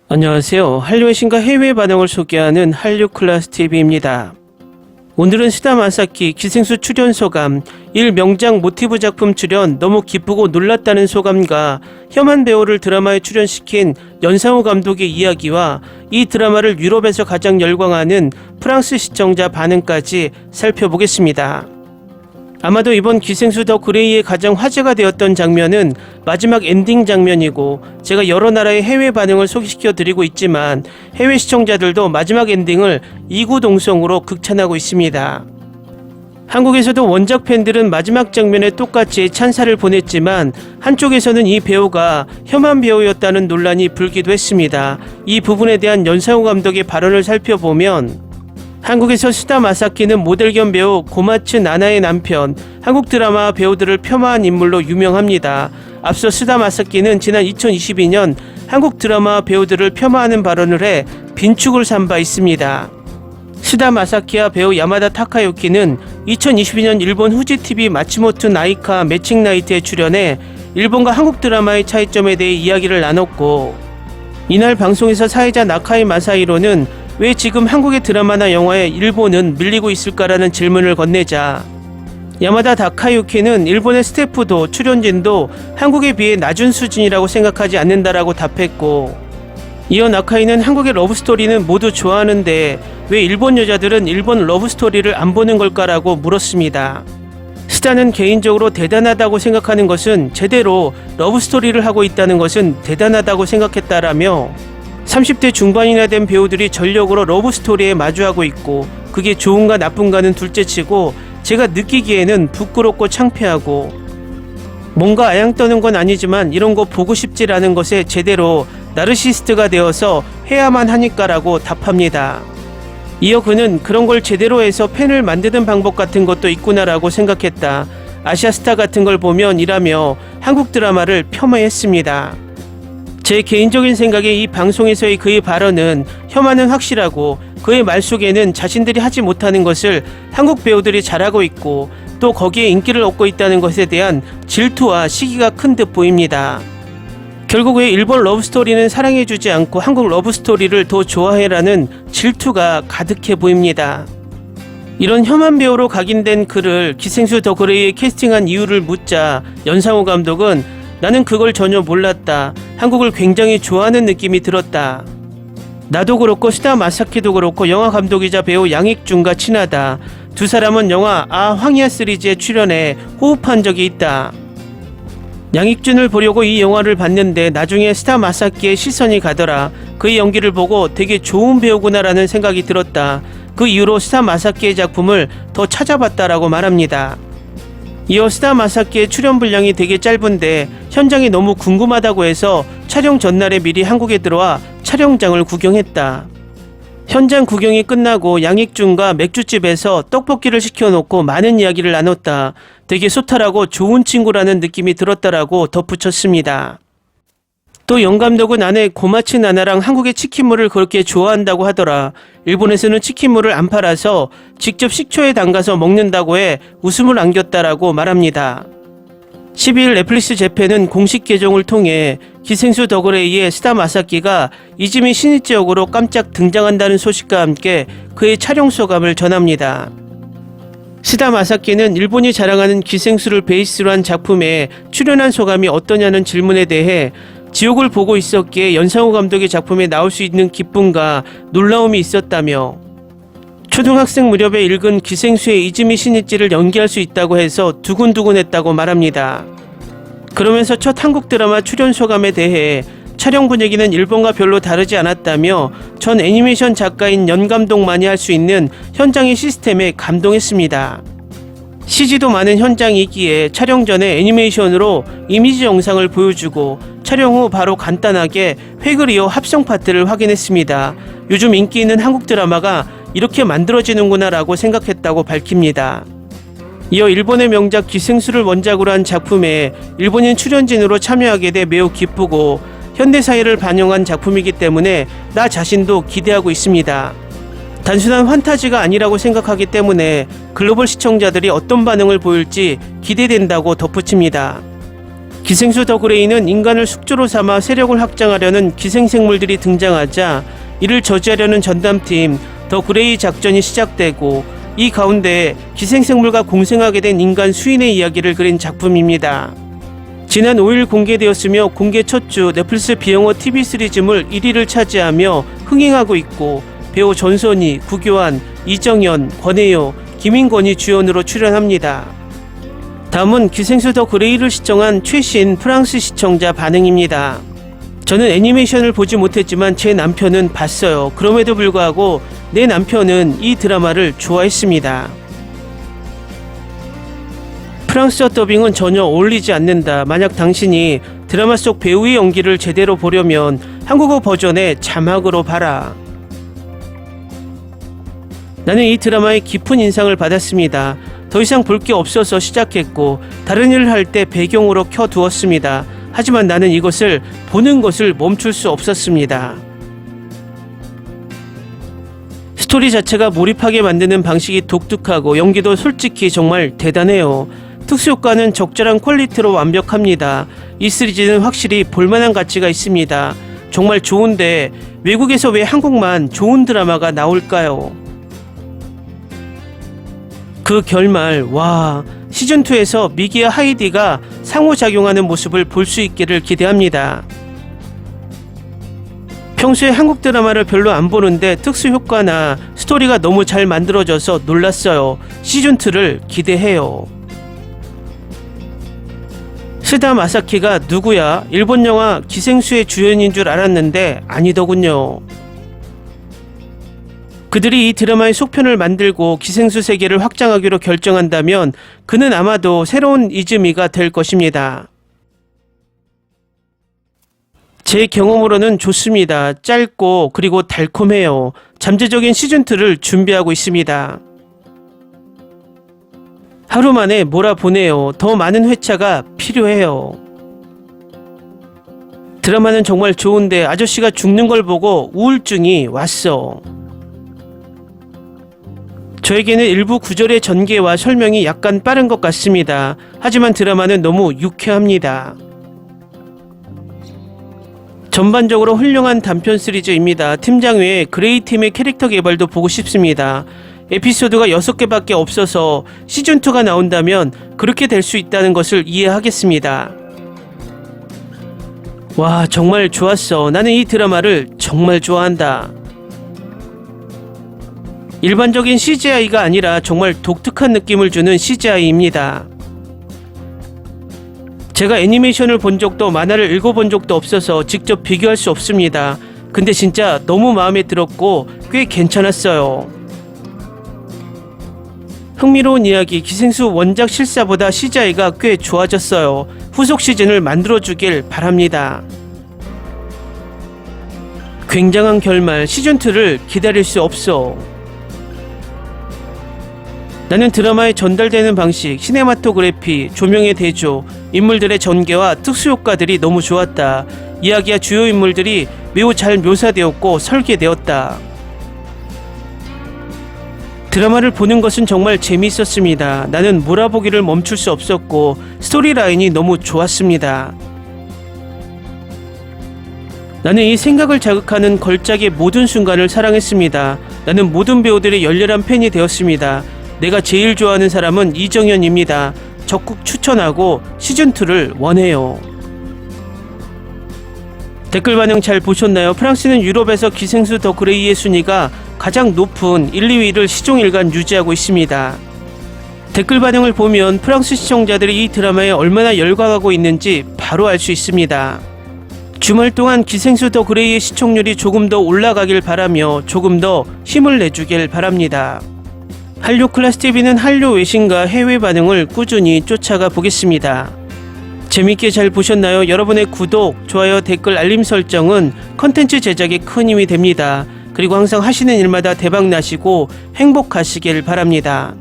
안녕하세요. 한류의 신과 해외 반응을 소개하는 한류클래스TV입니다. 오늘은 스다 마사키 기생수 출연 소감, 1명작 모티브 작품 출연 너무 기쁘고 놀랐다는 소감과 혐한 배우를 드라마에 출연시킨 연상호 감독의 이야기와 이 드라마를 유럽에서 가장 열광하는 프랑스 시청자 반응까지 살펴보겠습니다. 아마도 이번 기생수 더 그레이의 가장 화제가 되었던 장면은 마지막 엔딩 장면이고, 제가 여러 나라의 해외 반응을 소개시켜 드리고 있지만 해외 시청자들도 마지막 엔딩을 이구동성으로 극찬하고 있습니다. 한국에서도 원작 팬들은 마지막 장면에 똑같이 찬사를 보냈지만 한쪽에서는 이 배우가 혐한 배우였다는 논란이 불기도 했습니다. 이 부분에 대한 연상호 감독의 발언을 살펴보면, 한국에서 스다 마사키는 모델 겸 배우 고마츠 나나의 남편, 한국 드라마 배우들을 폄하한 인물로 유명합니다. 앞서 스다 마사키는 지난 2022년 한국 드라마 배우들을 폄하하는 발언을 해 빈축을 산 바 있습니다. 스다 마사키와 배우 야마다 타카유키는 2022년 일본 후지TV 마츠모토 나이카 매칭 나이트에 출연해 일본과 한국 드라마의 차이점에 대해 이야기를 나눴고, 이날 방송에서 사회자 나카이 마사히로는 왜 지금 한국의 드라마나 영화에 일본은 밀리고 있을까라는 질문을 건네자, 야마다 타카유키는 일본의 스태프도 출연진도 한국에 비해 낮은 수준이라고 생각하지 않는다라고 답했고, 이어 나카이는 한국의 러브스토리는 모두 좋아하는데 왜 일본 여자들은 일본 러브스토리를 안 보는 걸까라고 물었습니다. 스타는 개인적으로 대단하다고 생각하는 것은 제대로 러브스토리를 하고 있다는 것은 대단하다고 생각했다라며, 30대 중반이나 된 배우들이 전력으로 러브스토리에 마주하고 있고 그게 좋은가 나쁜가는 둘째치고 제가 느끼기에는 부끄럽고 창피하고 뭔가 아양 떠는 건 아니지만 이런 거 보고 싶지 않은 것에 제대로 나르시스트가 되어서 해야만 하니까라고 답합니다. 이어 그는 그런 걸 제대로 해서 팬을 만드는 방법 같은 것도 있구나라고 생각했다. 아시아스타 같은 걸 보면 이라며 한국 드라마를 폄하했습니다. 제 개인적인 생각에 이 방송에서의 그의 발언은 혐한은 확실하고, 그의 말 속에는 자신들이 하지 못하는 것을 한국 배우들이 잘하고 있고 또 거기에 인기를 얻고 있다는 것에 대한 질투와 시기가 큰 듯 보입니다. 결국 왜 일본 러브스토리는 사랑해주지 않고 한국 러브스토리를 더 좋아해라는 질투가 가득해 보입니다. 이런 혐한 배우로 각인된 그를 기생수 더 그레이에 캐스팅한 이유를 묻자 연상호 감독은 나는 그걸 전혀 몰랐다. 한국을 굉장히 좋아하는 느낌이 들었다. 나도 그렇고 스다 마사키도 그렇고 영화 감독이자 배우 양익준과 친하다. 두 사람은 영화 황야 시리즈에 출연해 호흡한 적이 있다. 양익준을 보려고 이 영화를 봤는데 나중에 스다 마사키의 시선이 가더라. 그의 연기를 보고 되게 좋은 배우구나라는 생각이 들었다. 그 이후로 스다 마사키의 작품을 더 찾아봤다라고 말합니다. 이어 스다 마사키의 출연 분량이 되게 짧은데 현장이 너무 궁금하다고 해서 촬영 전날에 미리 한국에 들어와 촬영장을 구경했다. 현장 구경이 끝나고 양익준과 맥주집에서 떡볶이를 시켜놓고 많은 이야기를 나눴다. 되게 소탈하고 좋은 친구라는 느낌이 들었다라고 덧붙였습니다. 또 영감독은 아내 고마츠 나나랑 한국의 치킨물을 그렇게 좋아한다고 하더라. 일본에서는 치킨물을 안 팔아서 직접 식초에 담가서 먹는다고 해 웃음을 안겼다라고 말합니다. 12일 넷플릭스 재팬은 공식 계정을 통해 기생수 더 그레이의 스다 마사키가 이즈미 시니치 역으로 깜짝 등장한다는 소식과 함께 그의 촬영 소감을 전합니다. 스다 마사키는 일본이 자랑하는 기생수를 베이스로 한 작품에 출연한 소감이 어떠냐는 질문에 대해 지옥을 보고 있었기에 연상호 감독의 작품에 나올 수 있는 기쁨과 놀라움이 있었다며, 초등학생 무렵에 읽은 기생수의 이즈미 시니치를 연기할 수 있다고 해서 두근두근했다고 말합니다. 그러면서 첫 한국 드라마 출연 소감에 대해 촬영 분위기는 일본과 별로 다르지 않았다며 전 애니메이션 작가인 연 감독만이 할 수 있는 현장의 시스템에 감동했습니다. CG도 많은 현장이기에 촬영 전에 애니메이션으로 이미지 영상을 보여주고 촬영 후 바로 간단하게 획을 이어 합성 파트를 확인했습니다. 요즘 인기 있는 한국 드라마가 이렇게 만들어지는구나 라고 생각했다고 밝힙니다. 이어 일본의 명작 기생수를 원작으로 한 작품에 일본인 출연진으로 참여하게 돼 매우 기쁘고 현대사회를 반영한 작품이기 때문에 나 자신도 기대하고 있습니다. 단순한 환타지가 아니라고 생각하기 때문에 글로벌 시청자들이 어떤 반응을 보일지 기대된다고 덧붙입니다. 기생수 더 그레이는 인간을 숙주로 삼아 세력을 확장하려는 기생생물들이 등장하자 이를 저지하려는 전담팀 더 그레이 작전이 시작되고, 이 가운데 기생생물과 공생하게 된 인간 수인의 이야기를 그린 작품입니다. 지난 5일 공개되었으며 공개 첫 주 넷플릭스 비영어 TV 시리즈물 1위를 차지하며 흥행하고 있고, 배우 전선희, 구교환, 이정현, 권혜요, 김인권이 주연으로 출연합니다. 다음은 기생수 더 그레이를 시청한 최신 프랑스 시청자 반응입니다. 저는 애니메이션을 보지 못했지만 제 남편은 봤어요. 그럼에도 불구하고 내 남편은 이 드라마를 좋아했습니다. 프랑스어 더빙은 전혀 어울리지 않는다. 만약 당신이 드라마 속 배우의 연기를 제대로 보려면 한국어 버전의 자막으로 봐라. 나는 이 드라마에 깊은 인상을 받았습니다. 더 이상 볼 게 없어서 시작했고 다른 일을 할 때 배경으로 켜두었습니다. 하지만 나는 이것을 보는 것을 멈출 수 없었습니다. 스토리 자체가 몰입하게 만드는 방식이 독특하고 연기도 솔직히 정말 대단해요. 특수효과는 적절한 퀄리티로 완벽합니다. 이 시리즈는 확실히 볼만한 가치가 있습니다. 정말 좋은데 외국에서 왜 한국만 좋은 드라마가 나올까요? 그 결말, 와, 시즌2에서 미기와 하이디가 상호작용하는 모습을 볼 수 있기를 기대합니다. 평소에 한국 드라마를 별로 안 보는데 특수효과나 스토리가 너무 잘 만들어져서 놀랐어요. 시즌2를 기대해요. 스다 마사키가 누구야? 일본 영화 기생수의 주연인 줄 알았는데 아니더군요. 그들이 이 드라마의 속편을 만들고 기생수 세계를 확장하기로 결정한다면 그는 아마도 새로운 이즈미가 될 것입니다. 제 경험으로는 좋습니다. 짧고 그리고 달콤해요. 잠재적인 시즌2를 준비하고 있습니다. 하루 만에 몰아보내요. 더 많은 회차가 필요해요. 드라마는 정말 좋은데 아저씨가 죽는 걸 보고 우울증이 왔어. 저에게는 일부 구절의 전개와 설명이 약간 빠른 것 같습니다. 하지만 드라마는 너무 유쾌합니다. 전반적으로 훌륭한 단편 시리즈입니다. 팀장 외에 그레이 팀의 캐릭터 개발도 보고 싶습니다. 에피소드가 6개밖에 없어서 시즌2가 나온다면 그렇게 될 수 있다는 것을 이해하겠습니다. 와, 정말 좋았어. 나는 이 드라마를 정말 좋아한다. 일반적인 CGI가 아니라 정말 독특한 느낌을 주는 CGI입니다. 제가 애니메이션을 본 적도 만화를 읽어본 적도 없어서 직접 비교할 수 없습니다. 근데 진짜 너무 마음에 들었고 꽤 괜찮았어요. 흥미로운 이야기, 기생수 원작 실사보다 CGI가 꽤 좋아졌어요. 후속 시즌을 만들어주길 바랍니다. 굉장한 결말, 시즌2를 기다릴 수 없어. 나는 드라마에 전달되는 방식, 시네마토그래피, 조명의 대조, 인물들의 전개와 특수효과들이 너무 좋았다. 이야기와 주요 인물들이 매우 잘 묘사되었고 설계되었다. 드라마를 보는 것은 정말 재미있었습니다. 나는 몰아보기를 멈출 수 없었고 스토리라인이 너무 좋았습니다. 나는 이 생각을 자극하는 걸작의 모든 순간을 사랑했습니다. 나는 모든 배우들의 열렬한 팬이 되었습니다. 내가 제일 좋아하는 사람은 이정현입니다. 적극 추천하고 시즌2를 원해요. 댓글 반응 잘 보셨나요? 프랑스는 유럽에서 기생수 더 그레이의 순위가 가장 높은 1, 2위를 시종일관 유지하고 있습니다. 댓글 반응을 보면 프랑스 시청자들이 이 드라마에 얼마나 열광하고 있는지 바로 알 수 있습니다. 주말 동안 기생수 더 그레이의 시청률이 조금 더 올라가길 바라며 조금 더 힘을 내주길 바랍니다. 한류 클래스TV는 한류 외신과 해외 반응을 꾸준히 쫓아가 보겠습니다. 재밌게 잘 보셨나요? 여러분의 구독, 좋아요, 댓글, 알림 설정은 컨텐츠 제작에 큰 힘이 됩니다. 그리고 항상 하시는 일마다 대박 나시고 행복하시길 바랍니다.